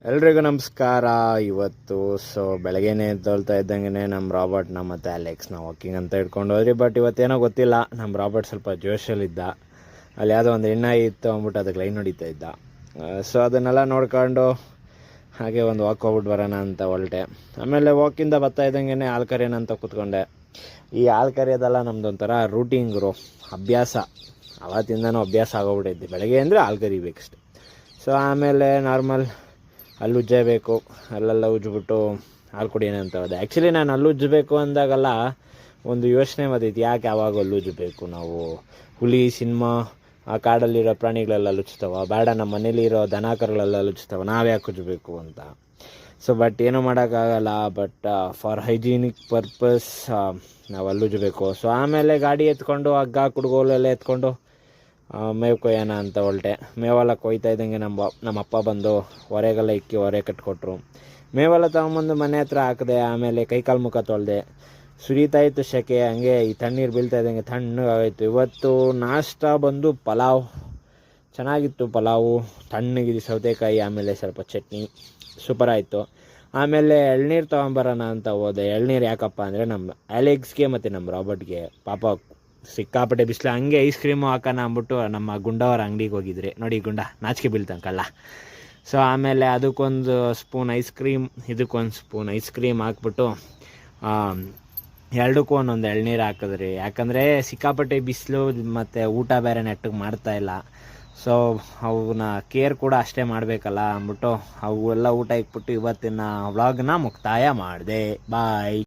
ಎಲ್ರಿಗೂ ನಮಸ್ಕಾರ. ಇವತ್ತು ಬೆಳಗ್ಗೆನೇ ಎದ್ದೊಳ್ತಾ ಇದ್ದಂಗೆ ನಮ್ಮ ರಾಬರ್ಟ್ನ ಮತ್ತು ಅಲೆಕ್ಸ್ನ ವಾಕಿಂಗ್ ಅಂತ ಇಟ್ಕೊಂಡು ಹೋದ್ರಿ. ಬಟ್ ಇವತ್ತೇನೋ ಗೊತ್ತಿಲ್ಲ, ನಮ್ಮ ರಾಬರ್ಟ್ ಸ್ವಲ್ಪ ಜೋಶಲ್ಲಿದ್ದ. ಅಲ್ಲಿ ಯಾವುದೋ ಒಂದು ಎಣ್ಣೆ ಇತ್ತು ಅಂದ್ಬಿಟ್ಟು ಅದಕ್ಕೆ ಲೈನ್ ಹೊಡಿತಾ ಇದ್ದ. ಅದನ್ನೆಲ್ಲ ನೋಡ್ಕೊಂಡು ಹಾಗೆ ಒಂದು ವಾಕ್ ಹೋಗ್ಬಿಟ್ಟು ಬರೋಣ ಅಂತ ಹೊರಟೆ. ಆಮೇಲೆ ವಾಕಿಂದ ಬರ್ತಾ ಇದ್ದಂಗೆ ಹಾಲು ಕರಿಯೋಣ ಅಂತ ಕೂತ್ಕೊಂಡೆ. ಈ ಹಾಲು ಕರಿಯೋದೆಲ್ಲ ನಮ್ಮದೊಂಥರ ರೂಟೀನ್ಗರು, ಅಭ್ಯಾಸ. ಅವತ್ತಿಂದನೂ ಅಭ್ಯಾಸ ಆಗೋಗ್ಬಿಟ್ಟೈತಿ. ಬೆಳಗ್ಗೆ ಅಂದರೆ ಹಾಲು ಕರಿಬೇಕಷ್ಟೆ. ಆಮೇಲೆ ನಾರ್ಮಲ್ ಅಲ್ಲಿ ಉಜ್ಜಬೇಕು, ಅಲ್ಲೆಲ್ಲ ಉಜ್ಜಿಬಿಟ್ಟು ಹಾಲು ಕುಡಿಯೋಣ ಅಂತ ಹೋದೆ. ಆ್ಯಕ್ಚುಲಿ ನಾನು ಅಲ್ಲಿ ಉಜ್ಜಬೇಕು ಅಂದಾಗೆಲ್ಲ ಒಂದು ಯೋಚನೆ ಬಂದೈತಿ, ಯಾಕೆ ಯಾವಾಗ ಅಲ್ಲಿ ಉಜ್ಜಬೇಕು ನಾವು? ಹುಲಿ ಸಿನಿಮಾ ಆ ಕಾಡಲ್ಲಿರೋ ಪ್ರಾಣಿಗಳೆಲ್ಲ ಲುಚ್ತಾವ, ಬೇಡ ನಮ್ಮ ಮನೇಲಿರೋ ದನ ಕರುಗಳೆಲ್ಲ ಲುಚ್ತಾವ, ನಾವು ಯಾಕೆ ಉಜ್ಜಬೇಕು ಅಂತ. ಬಟ್ ಏನೂ ಮಾಡೋಕ್ಕಾಗಲ್ಲ. ಬಟ್ ಫಾರ್ ಹೈಜೀನಿಕ್ ಪರ್ಪಸ್ ನಾವು ಅಲ್ಲಿ ಉಜ್ಜಬೇಕು. ಆಮೇಲೆ ಗಾಡಿ ಎತ್ಕೊಂಡು ಹಗ್ಗ ಕುಡ್ಗೋಲೆಲ್ಲ ಎತ್ಕೊಂಡು ಮೇವು ಕೊಯ್ಯೋಣ ಅಂತ ಹೊರಟೆ. ಮೇವೆಲ್ಲ ಕೊಯ್ತಾ ಇದ್ದಂಗೆ ನಮ್ಮ ಅಪ್ಪ ಬಂದು ಹೊರೆಗೆಲ್ಲ ಇಕ್ಕಿ ಹೊರೆ ಕಟ್ಕೊಟ್ರು. ಮೇವೆಲ್ಲ ತಗೊಂಬಂದು ಮನೆ ಹತ್ರ ಹಾಕಿದೆ. ಆಮೇಲೆ ಕೈಕಾಲು ಮುಖ ತೊಳೆದೆ. ಸುರಿತಾ ಇತ್ತು ಸೆಕೆ, ಹಂಗೆ ಈ ತಣ್ಣೀರು ಬೀಳ್ತಾ ಇದ್ದಂಗೆ ತಣ್ಣಗಾಯಿತು. ಇವತ್ತು ನಾಷ್ಟ ಬಂದು ಪಲಾವ್ ಚೆನ್ನಾಗಿತ್ತು. ಪಲಾವು ತಣ್ಣಗಿದೆ, ಸೌತೆಕಾಯಿ, ಆಮೇಲೆ ಸ್ವಲ್ಪ ಚಟ್ನಿ, ಸೂಪರ್ ಆಯಿತು. ಆಮೇಲೆ ಎಳ್ನೀರು ತೊಗೊಂಬರೋಣ ಅಂತ ಹೋದೆ. ಎಳ್ನೀರು ಯಾಕಪ್ಪ ಅಂದರೆ ನಮ್ಮ ಅಲೆಕ್ಸ್ಗೆ ಮತ್ತು ನಮ್ಮ ರಾಬರ್ಟ್ಗೆ ಪಾಪ ಸಿಕ್ಕಾಪಟ್ಟೆ ಬಿಸಿಲು. ಹಂಗೆ ಐಸ್ ಕ್ರೀಮು ಹಾಕೋಣ ಅಂದ್ಬಿಟ್ಟು ನಮ್ಮ ಗುಂಡವರ ಅಂಗಡಿಗೆ ಹೋಗಿದ್ರಿ. ನೋಡಿ ಗುಂಡ ನಾಚಿಕೆ ಬೀಳ್ತಂಕಲ್ಲ. ಆಮೇಲೆ ಅದಕ್ಕೊಂದು ಸ್ಪೂನ್ ಐಸ್ ಕ್ರೀಮ್, ಇದಕ್ಕೊಂದು ಸ್ಪೂನ್ ಐಸ್ ಕ್ರೀಮ್ ಹಾಕ್ಬಿಟ್ಟು ಎರಡಕ್ಕೂ ಒಂದೊಂದು ಎಳ್ನೀರು ಹಾಕಿದ್ರಿ. ಯಾಕಂದರೆ ಸಿಕ್ಕಾಪಟ್ಟೆ ಬಿಸಿಲು ಮತ್ತು ಊಟ ಬೇರೆ ನೆಟ್ಟಿಗೆ ಮಾಡ್ತಾಯಿಲ್ಲ. ಅವನ್ನ ಕೇರ್ ಕೂಡ ಅಷ್ಟೇ ಮಾಡಬೇಕಲ್ಲ ಅಂದ್ಬಿಟ್ಟು ಅವೆಲ್ಲ ಊಟ ಇಕ್ಬಿಟ್ಟು ಇವತ್ತಿನ ವ್ಲಾಗ್ನ ಮುಕ್ತಾಯ ಮಾಡಿದೆ. ಬಾಯ್.